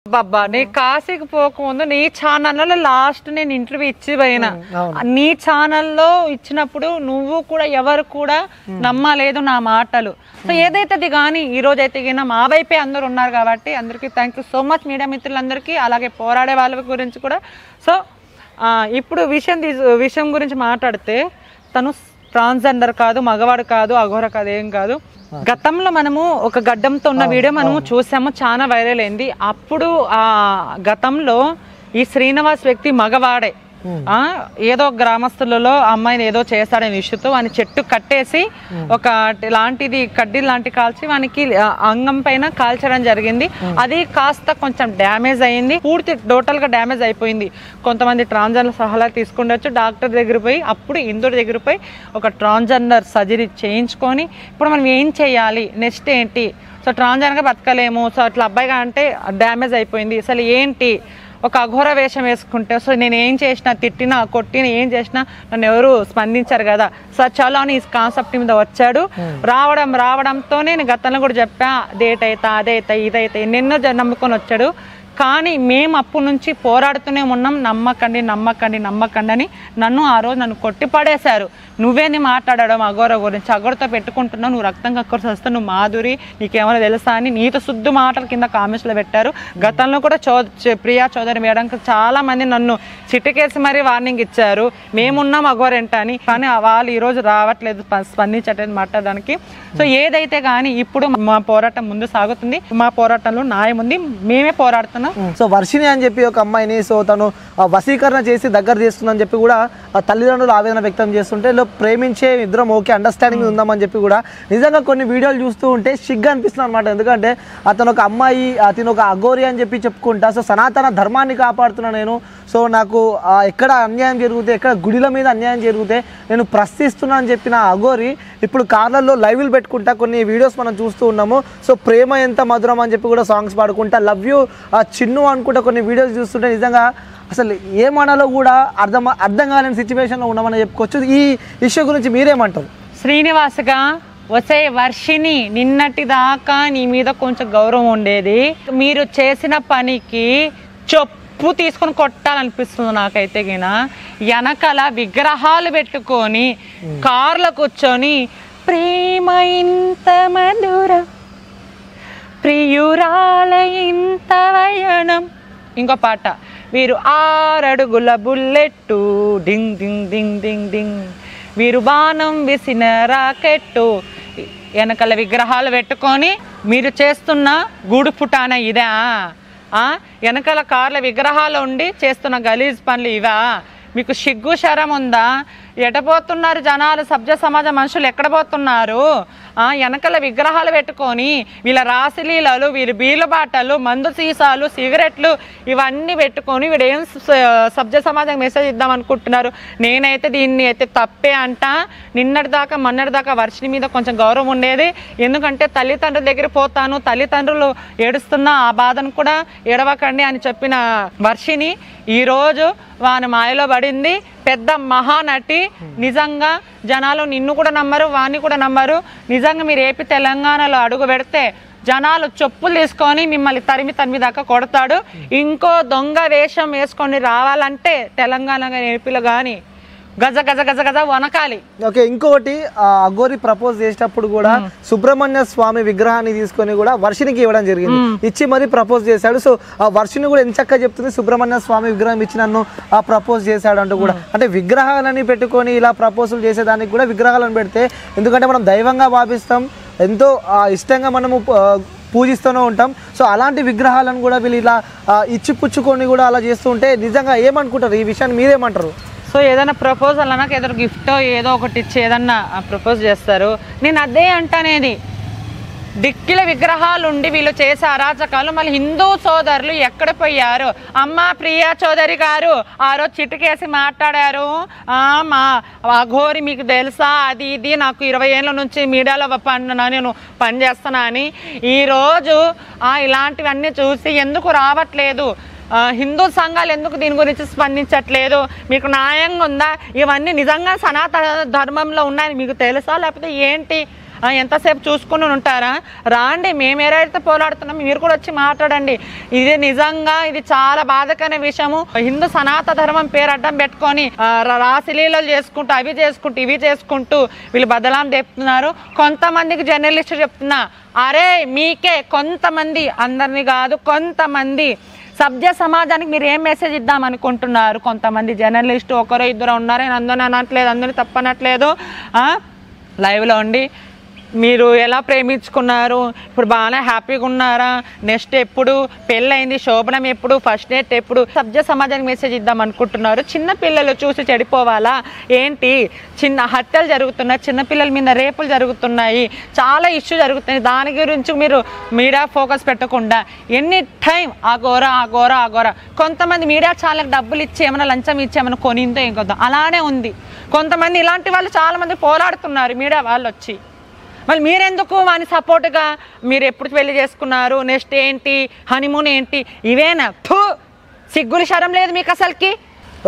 బాబా నీ కాశీకి పోకముందు నీ ఛానల్లో లాస్ట్ నేను ఇంటర్వ్యూ ఇచ్చి పోయినా నీ ఛానల్లో ఇచ్చినప్పుడు నువ్వు కూడా ఎవరు కూడా నమ్మలేదు నా మాటలు. సో ఏదైతే కానీ ఈ రోజు అయితే మా వైపే అందరూ ఉన్నారు కాబట్టి అందరికీ thank you so much media మిత్రులందరికీ, అలాగే పోరాడే వాళ్ళ గురించి కూడా. సో ఇప్పుడు విషయం గురించి మాట్లాడితే తను ట్రాన్స్జెండర్ కాదు, మగవాడు కాదు, అఘోర కాదు, ఏం కాదు. గతంలో మనము ఒక గడ్డంతో ఉన్న వీడియో మనము చూసాము, చాలా వైరల్ అయింది. అప్పుడు ఆ గతంలో ఈ శ్రీనివాస్ వ్యక్తి మగవాడే ఏదో గ్రామస్తులలో అమ్మాయిని ఏదో చేస్తాడని ఇష్యూతో వాని చెట్టు కట్టేసి ఒక లాంటిది కడ్డీ లాంటి కాల్చి వానికి అంగం పైన కాల్చడం జరిగింది. అది కాస్త కొంచెం డ్యామేజ్ అయింది, పూర్తి టోటల్ గా డ్యామేజ్ అయిపోయింది. కొంతమంది ట్రాన్స్జెండర్ సలహా తీసుకుండొచ్చు, డాక్టర్ దగ్గర పోయి అప్పుడు ఇందూరు దగ్గర పోయి ఒక ట్రాన్స్జెండర్ సర్జరీ చేయించుకొని ఇప్పుడు మనం ఏం చేయాలి, నెక్స్ట్ ఏంటి, సో ట్రాన్స్జెండర్గా బతకలేము, సో అట్లా అబ్బాయిగా అంటే డ్యామేజ్ అయిపోయింది, అసలు ఏంటి, ఒక అఘోర వేషం వేసుకుంటే సో నేను ఏం చేసినా, తిట్టినా కొట్టినా, ఏం చేసినా నన్ను ఎవరు స్పందించారు కదా. సో చాలా అని ఈ కాన్సెప్ట్ మీద వచ్చాడు. రావడంతోనే నేను గతంలో కూడా చెప్పా, డేట్ అవుతా అదైతా ఇదైతే నిన్న నమ్ముకొని వచ్చాడు. కానీ మేము అప్పటి నుంచి పోరాడుతూనే ఉన్నాం, నమ్మకండి నమ్మకండి నమ్మకండి అని. ఆ రోజు నన్ను కొట్టి పడేశారు. నువ్వేంది మాట్లాడడం అఘోర గురించి, అఘోరతో పెట్టుకుంటున్నావు, నువ్వు రక్తం కక్కుర్సి వస్తావు, నువ్వు మాధురి, నీకేమైనా తెలుసా అని నీతో శుద్ధ మాటలు కింద కామెంట్స్లో పెట్టారు. గతంలో కూడా ప్రియా చౌదరి మేడంకి చాలా మంది నన్ను చిటికేసి మరీ వార్నింగ్ ఇచ్చారు, మేమున్నాం అఘోర ఏంట అని. కానీ వాళ్ళు ఈరోజు రావట్లేదు స్పందించట్లేదు మాట్లాడడానికి. సో ఏదైతే కానీ ఇప్పుడు మా పోరాటం ముందు సాగుతుంది, మా పోరాటంలో న్యాయం ఉంది, మేమే పోరాడుతున్నాం. సో వర్షిణి అని చెప్పి ఒక అమ్మాయిని సో తను వశీకరణ చేసి దగ్గర చేస్తుందని చెప్పి కూడా తల్లిదండ్రులు ఆవేదన వ్యక్తం చేస్తుంటే ప్రేమించే ఇద్దరం ఓకే అండర్స్టాండింగ్ ఉందామని చెప్పి కూడా నిజంగా కొన్ని వీడియోలు చూస్తూ ఉంటే సిగ్గు అనిపిస్తుంది అనమాట. ఎందుకంటే అతను ఒక అమ్మాయి, అతను ఒక అఘోరి అని చెప్పి చెప్పుకుంటా, సో సనాతన ధర్మాన్ని కాపాడుతున్నా నేను, సో నాకు ఎక్కడ అన్యాయం జరిగితే, ఎక్కడ గుడిల మీద అన్యాయం జరిగితే నేను ప్రశ్నిస్తున్నా అని చెప్పిన అఘోరి ఇప్పుడు కార్లలో లైవ్లు పెట్టుకుంటా కొన్ని వీడియోస్ మనం చూస్తూ ఉన్నాము. సో ప్రేమ ఎంత మధురం అని చెప్పి కూడా సాంగ్స్ పాడుకుంటా, లవ్ యూ చిన్ను అనుకుంటా కొన్ని వీడియోస్ చూస్తుంటే నిజంగా అసలు ఏమనాలో కూడా అర్థం కాలేని సిచ్యువేషన్లో ఉన్నామని చెప్పుకోవచ్చు. ఈ ఇష్యూ గురించి మీరేమంటారు? శ్రీనివాస్గా వసే వర్షిని, నిన్నటి దాకా నీ మీద కొంచెం గౌరవం ఉండేది, మీరు చేసిన పనికి చెప్పు తీసుకొని కొట్టాలనిపిస్తుంది నాకైతే. వెనకాల విగ్రహాలు పెట్టుకొని కార్లో కూర్చొని ప్రేమ ఇంత మధుర ప్రియురాల ఇంత వయనం, ఇంకో పాట, వీరు 6 అడుగుల బుల్లెట్టు డింగ్ డింగ్ డింగ్ డింగ్ డింగ్, వీరు బాణం విసిన రాకెట్టు. వెనకాల విగ్రహాలు పెట్టుకొని మీరు చేస్తున్న గూడు పుటాన ఇదా? వెనకాల కార్ల విగ్రహాలు ఉండి చేస్తున్న గలీజ్ పనులు ఇవా? మీకు సిగ్గు శరం ఉందా? ఎటపోతున్నారు జనాలు, సభ్య సమాజ మనుషులు ఎక్కడ పోతున్నారు? వెనకాల విగ్రహాలు పెట్టుకొని వీళ్ళ రాశిలీలలు, వీళ్ళ బీలబాటలు, మందు సీసాలు, సిగరెట్లు ఇవన్నీ పెట్టుకొని వీడు ఏం సభ్య సమాజం మెసేజ్ ఇద్దాం అనుకుంటున్నారు? నేనైతే దీన్ని అయితే తప్పే అంట. నిన్నటిదాకా మొన్నటిదాకా వర్షిని మీద కొంచెం గౌరవం ఉండేది, ఎందుకంటే తల్లిదండ్రుల దగ్గర పోతాను, తల్లిదండ్రులు ఏడుస్తున్నా ఆ బాధను కూడా ఏడవకండి అని చెప్పిన వర్షిని ఈరోజు వాని మాయలో పడింది. పెద్ద మహానటి, నిజంగా జనాలు నిన్ను కూడా నమ్మరు, వాణ్ణి కూడా నమ్మరు. నిజంగా మీరు ఏపీ తెలంగాణలో అడుగు పెడితే జనాలు చెప్పులు తీసుకొని మిమ్మల్ని తరిమి దాకా కొడతాడు. ఇంకో దొంగ వేషం వేసుకొని రావాలంటే తెలంగాణ ఏపీలో కానీ గజ గజ గజ గజ వనకాలి. ఓకే, ఇంకొకటి అఘోరి ప్రపోజ్ చేసేటప్పుడు కూడా సుబ్రహ్మణ్య స్వామి విగ్రహాన్ని తీసుకొని కూడా వర్షినికి ఇవ్వడం జరిగింది, ఇచ్చి మరీ ప్రపోజ్ చేశాడు. సో ఆ వర్షిని కూడా ఎంచక్క చెప్తుంది, సుబ్రహ్మణ్య స్వామి విగ్రహం ఇచ్చి నన్ను ప్రపోజ్ చేశాడు అంటూ కూడా. అంటే విగ్రహాలని పెట్టుకొని ఇలా ప్రపోజల్ చేసేదానికి కూడా విగ్రహాలను పెడితే, ఎందుకంటే మనం దైవంగా భావిస్తాం, ఎంతో ఇష్టంగా మనము పూజిస్తూనే ఉంటాం. సో అలాంటి విగ్రహాలను కూడా వీళ్ళు ఇలా ఇచ్చి పుచ్చుకొని కూడా అలా చేస్తూ ఉంటే నిజంగా ఏమనుకుంటారు? ఈ విషయాన్ని మీరేమంటారు? సో ఏదైనా ప్రపోజల్ అన్నాక ఏదో గిఫ్టో ఏదో ఒకటి ఇచ్చి ఏదన్నా ప్రపోజ్ చేస్తారు. నేను అదే అంటానేది, డిక్కిల విగ్రహాలు ఉండి వీళ్ళు చేసే అరాచకాలు మళ్ళీ హిందూ సోదరులు ఎక్కడ పోయారు? అమ్మ ప్రియా చౌదరి గారు ఆ రోజు చిటికేసి మాట్లాడారు, మా అఘోరి మీకు తెలుసా అది ఇది, నాకు 20 ఏళ్ళ నుంచి మీడియాలో నేను పనిచేస్తున్నా అని. ఈరోజు ఇలాంటివన్నీ చూసి ఎందుకు రావట్లేదు? హిందూ సంఘాలు ఎందుకు దీని గురించి స్పందించట్లేదు? మీకు న్యాయంగా ఉందా? ఇవన్నీ నిజంగా సనాతన ధర్మంలో ఉన్నాయని మీకు తెలుసా, లేకపోతే ఏంటి ఎంతసేపు చూసుకుని ఉంటారా? రాండి, మేము ఏదైతే పోరాడుతున్నాం మీరు కూడా వచ్చి మాట్లాడండి. ఇది నిజంగా ఇది చాలా బాధకరమైన విషయము. హిందూ సనాతన ధర్మం పేరు అడ్డం పెట్టుకొని రాశిలీలలు చేసుకుంటూ అవి చేసుకుంటూ ఇవి చేసుకుంటూ వీళ్ళు బదలాం చెప్తున్నారు. కొంతమందికి జర్నలిస్టు చెప్తున్నా, అరే మీకే కొంతమంది, అందరినీ కాదు కొంతమంది సభ్య సమాజానికి మీరు ఏం మెసేజ్ ఇద్దాం అనుకుంటున్నారు? కొంతమంది జర్నలిస్టు ఒకరో ఇద్దరు ఉన్నారు, నేను అందరిని అనట్లేదు, అందరిని తప్పనట్లేదు. లైవ్లో ఉండి మీరు ఎలా ప్రేమించుకున్నారు, ఇప్పుడు బాగానే హ్యాపీగా ఉన్నారా, నెక్స్ట్ ఎప్పుడు పెళ్ళయింది, శోభనం ఎప్పుడు, ఫస్ట్ డేట్ ఎప్పుడు, సభ్య సమాజానికి మెసేజ్ ఇద్దాం అనుకుంటున్నారు? చిన్న పిల్లలు చూసి చెడిపోవాలా ఏంటి? చిన్న హత్యలు జరుగుతున్నాయి, చిన్నపిల్లల మీద రేపులు జరుగుతున్నాయి, చాలా ఇష్యూ జరుగుతున్నాయి. దాని గురించి మీరు మీడియా ఫోకస్ పెట్టకుండా ఎనీ టైం అఘోర కొంతమంది మీడియా ఛానల్కి డబ్బులు ఇచ్చి ఏమైనా లంచం ఇచ్చి ఏమైనా కొనిందో ఏం కొద్దాం అలానే ఉంది. కొంతమంది ఇలాంటి వాళ్ళు చాలామంది పోరాడుతున్నారు మీడియా వాళ్ళు వచ్చి. మళ్ళీ మీరెందుకు వాని సపోర్ట్గా మీరు ఎప్పుడు పెళ్లి చేసుకున్నారు, నెక్స్ట్ ఏంటి, హనీమూన్ ఏంటి, ఇవేనా? సిగ్గులు శరం లేదు మీకు అసలుకి?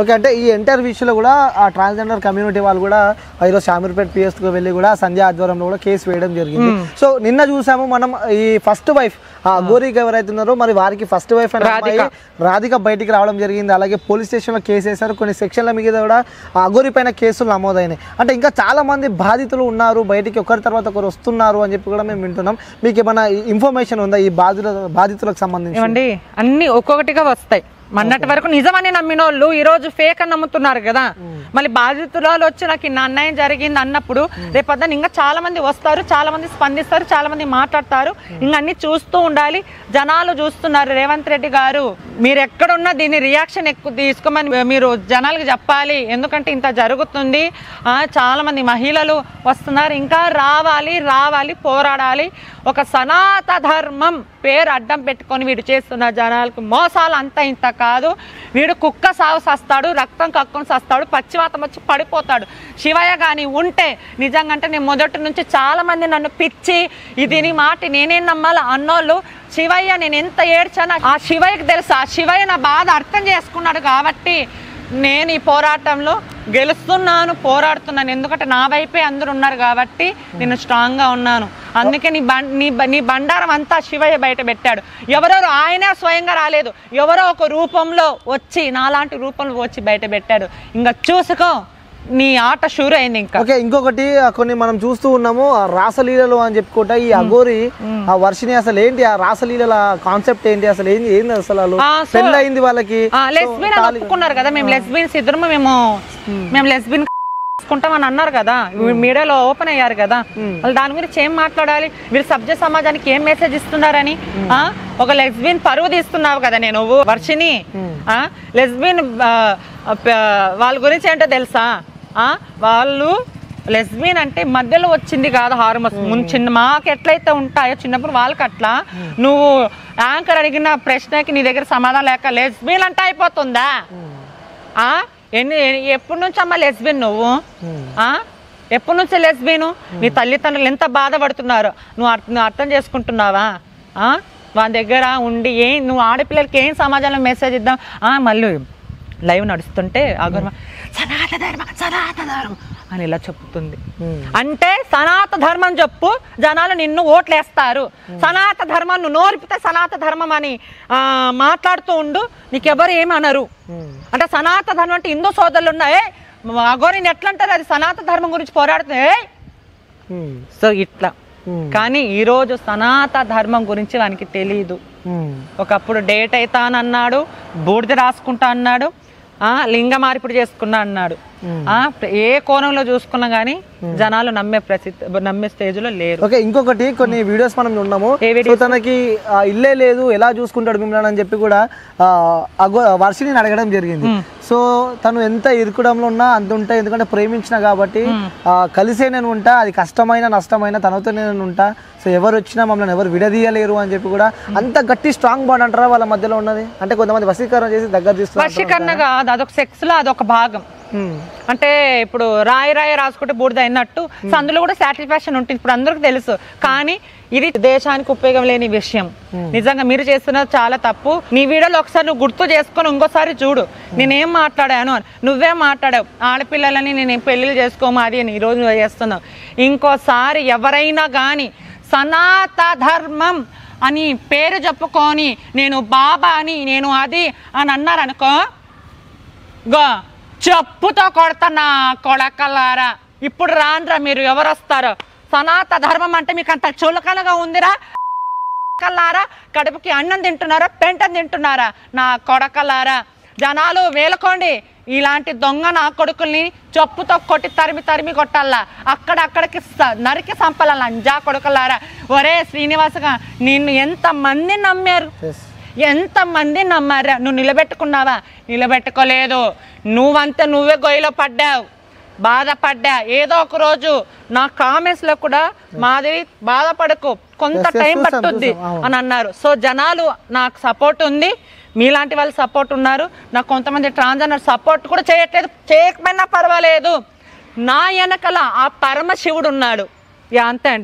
ఓకే, అంటే ఈ ఎంటైర్ విషయంలో కూడా ఆ ట్రాన్స్జెండర్ కమ్యూనిటీ వాళ్ళు కూడా ఈరోజు షామీర్పేట పిఎస్కు వెళ్ళి కూడా సంజయ్ ఆధ్వర్యంలో కూడా కేసు వేయడం జరిగింది. సో నిన్న చూసాము మనం ఈ ఫస్ట్ వైఫ్ అఘోరికి ఎవరైతే ఉన్నారో మరి వారికి ఫస్ట్ వైఫ్ అయిన రాధిక బయటికి రావడం జరిగింది. అలాగే పోలీస్ స్టేషన్లో కేసు వేశారు. కొన్ని సెక్షన్ల మీద కూడా అఘోరి పైన కేసులు నమోదైనాయి. అంటే ఇంకా చాలా మంది బాధితులు ఉన్నారు, బయటికి ఒకరి తర్వాత ఒకరు వస్తున్నారు అని చెప్పి కూడా మేము వింటున్నాం. మీకు ఏమైనా ఇన్ఫర్మేషన్ ఉందా ఈ బాధితులకు సంబంధించి? ఏమండి, అన్ని ఒక్కొక్కటిగా వస్తాయి. మొన్నటి వరకు నిజమని నమ్మిన వాళ్ళు ఈ రోజు ఫేక్ అని నమ్ముతున్నారు కదా. మళ్ళీ బాధితురాలు వచ్చి నాకు ఇన్న అన్యాయం జరిగింది అన్నప్పుడు రేపొద్దున ఇంకా చాలా మంది వస్తారు, చాలా మంది స్పందిస్తారు, చాలా మంది మాట్లాడతారు. ఇంకా అన్ని చూస్తూ ఉండాలి. జనాలు చూస్తున్నారు. రేవంత్ రెడ్డి గారు మీరు ఎక్కడున్నా దీన్ని రియాక్షన్ ఎక్కువ తీసుకోమని మీరు జనాలకు చెప్పాలి. ఎందుకంటే ఇంత జరుగుతుంది, చాలా మంది మహిళలు వస్తున్నారు. ఇంకా రావాలి పోరాడాలి. ఒక సనాతన ధర్మం పేరు అడ్డం పెట్టుకొని వీడు చేస్తున్న జనాలకు మోసాలు అంతా ఇంత కాదు. వీడు కుక్క సాగు సస్తాడు, రక్తం కక్కుని సస్తాడు, పచ్చివాతం వచ్చి పడిపోతాడు. శివయ్య కానీ ఉంటే నిజంగా అంటే నేను మొదటి నుంచి చాలా మంది నన్ను పిచ్చి దీని మాట నేనేం నమ్మాలి అన్నోళ్ళు శివయ్య నేను ఎంత ఏడ్చాను ఆ శివయ్యకి తెలుసు. ఆ శివయ్య నా బాధ అర్థం చేసుకున్నాడు కాబట్టి నేను ఈ పోరాటంలో గెలుస్తున్నాను, పోరాడుతున్నాను. ఎందుకంటే నా వైపే అందరూ ఉన్నారు కాబట్టి నేను స్ట్రాంగ్గా ఉన్నాను. అందుకే నీ బండారం అంతా శివయ్య బయట పెట్టాడు. ఎవరెవరు ఆయనే స్వయంగా రాలేదు, ఎవరో ఒక రూపంలో వచ్చి నాలాంటి రూపంలో వచ్చి బయట పెట్టాడు. ఇంకా చూసుకో నీ ఆట షూర్ అయింది. ఇంకా ఓకే, ఇంకొకటి కొన్ని మనం చూస్తూ ఉన్నాము రాసలీలలు అని చెప్పుకుంటా ఈ అఘోరి ఆ వర్షిని అసలు ఏంటి ఆ రాసలీలల కాన్సెప్ట్ ఏంటి, అసలు ఏంది అసలు పెళ్ళి అయింది వాళ్ళకి లెస్బియన్ ఒప్పుకున్నారు కదా. మేము లెస్బియన్స్ ఇద్దరు మేము లెస్బియన్ చేసుకుంటాం అని అన్నారు కదా, మీడియాలో ఓపెన్ అయ్యారు కదా. వాళ్ళు దాని గురించి ఏం మాట్లాడాలి? వీళ్ళు సభ్య సమాజానికి ఏం మెసేజ్ ఇస్తున్నారని ఒక లెస్బియన్ పరువు తీస్తున్నావు కదా నేను వర్షిని. లెస్బియన్ వాళ్ళ గురించి ఏంటో తెలుసా? వాళ్ళు లెస్బియన్ అంటే మధ్యలో వచ్చింది కాదు హార్మోన్స్ చిన్న మాకు ఎట్లయితే ఉంటాయో చిన్నప్పుడు వాళ్ళకి అట్లా. నువ్వు యాంకర్ అడిగిన ప్రశ్నకి నీ దగ్గర సమాధానం లేక లెస్బియన్ అంటే అయిపోతుందా? ఎప్పటి నుంచి అమ్మా లెస్బియన్ నువ్వు? ఎప్పటి నుంచి లెస్బియన్? నీ తల్లిదండ్రులు ఎంత బాధపడుతున్నారు నువ్వు అర్థం చేసుకుంటున్నావా? వాళ్ళ దగ్గర ఉండి నువ్వు ఆడపిల్లలకి ఏం సమాజంలో మెసేజ్ ఇద్దాం? మళ్ళీ లైవ్ నడుస్తుంటే సనాతన ధర్మం అని ఇలా చెప్తుంది. అంటే సనాతన ధర్మం చెప్పు, జనాలు నిన్ను ఓట్లేస్తారు. సనాతన ధర్మం నువ్వు నోరిపితే సనాతన ధర్మం అని మాట్లాడుతూ ఉండు, నీకెవరు ఏమనరు. అంటే సనాతన ధర్మం అంటే హిందూ సోదరులు ఉన్నాయి, అఘోరిని ఎట్లా అంటారు? అది సనాతన ధర్మం గురించి పోరాడుతుంది. సో ఇట్లా కానీ ఈరోజు సనాతన ధర్మం గురించి వానికి తెలీదు. ఒకప్పుడు డేట్ అవుతానన్నాడు, బూడిద రాసుకుంటా అన్నాడు, లింగ మార్పిడి చేసుకున్నా అన్నాడు. ఏ కోణంలో చూసుకున్నా గానీ జనాలు నమ్మే స్టేజ్ లో లేరు. ఓకే, ఇంకొకటి కొన్ని వీడియోస్ మనం ఉన్నాము, తనకి ఇల్లే లేదు ఎలా చూసుకుంటాడు మిమ్మల్ని అని చెప్పి కూడా వర్షిని అడగడం జరిగింది. సో తను ఎంత ఇరుకుడంలో ఉన్నా అంత ఉంటా, ఎందుకంటే ప్రేమించిన కాబట్టి కలిసే నేను ఉంటా, అది కష్టమైన నష్టమైన తనతో నేను ఉంటా. సో ఎవరు వచ్చినా మమ్మల్ని ఎవరు విడదీయలేరు అని చెప్పి కూడా అంత గట్టి స్ట్రాంగ్ బాండ్ అంటారా వాళ్ళ మధ్యలో ఉన్నది? అంటే కొంతమంది వశీకరణ చేసి దగ్గర తీస్తున్నారు. వశీకరణ కాదు, అదొక సెక్స్ లో అదొక భాగం. అంటే ఇప్పుడు రాయి రాసుకుంటే బూడిద అయినట్టు. సో అందులో కూడా సాటిస్ఫాక్షన్ ఉంటుంది, ఇప్పుడు అందరికి తెలుసు. కానీ ఇది దేశానికి ఉపయోగం లేని విషయం. నిజంగా మీరు చేస్తున్నది చాలా తప్పు. నీ వీడియోలో ఒకసారి నువ్వు గుర్తు చేసుకొని ఇంకోసారి చూడు నేనేం మాట్లాడాను అని. నువ్వే మాట్లాడావు ఆడపిల్లలని నేను పెళ్లిళ్ళు చేసుకోము అది అని, ఈరోజు నువ్వు చేస్తున్నావు. ఇంకోసారి ఎవరైనా కానీ సనాతన ధర్మం అని పేరు చెప్పుకొని నేను బాబా అని నేను అది అని అన్నారనుకో, గో చెప్పుతో కొడతా కొడకల్లారా. ఇప్పుడు రాండ్రా మీరు ఎవరు వస్తారో. సనాతన ధర్మం అంటే మీకు అంత చులకనగా ఉందిరా కల్లారా? కడుపుకి అన్నం తింటున్నారా, పెంటం తింటున్నారా నా కొడకల్లారా? జనాలు వేలుకోండి, ఇలాంటి దొంగ నా కొడుకుల్ని చెప్పుతో కొట్టి తరిమి కొట్టాలా, అక్కడికి నరికి సంపాల లంజా కొడుకులారా. ఒరే శ్రీనివాసగా నిన్ను ఎంతమంది నమ్మారు, ఎంతమంది నమ్మారా? నువ్వు నిలబెట్టుకున్నావా? నిలబెట్టుకోలేదు. నువ్వంతా నువ్వే గొయ్యిలో పడ్డావు, బాధపడ్డా. ఏదో ఒక రోజు నా కామెంట్స్లో కూడా మాదిరి బాధపడకు, కొంత టైం పట్టుద్ది అని అన్నారు. సో జనాలు నాకు సపోర్ట్ ఉంది, మీలాంటి వాళ్ళు సపోర్ట్ ఉన్నారు. నాకు కొంతమంది ట్రాన్స్జెండర్ సపోర్ట్ కూడా చేయట్లేదు, చేయకపోయినా పర్వాలేదు. నా వెనకల ఆ పరమశివుడు ఉన్నాడు. అంతే అండి.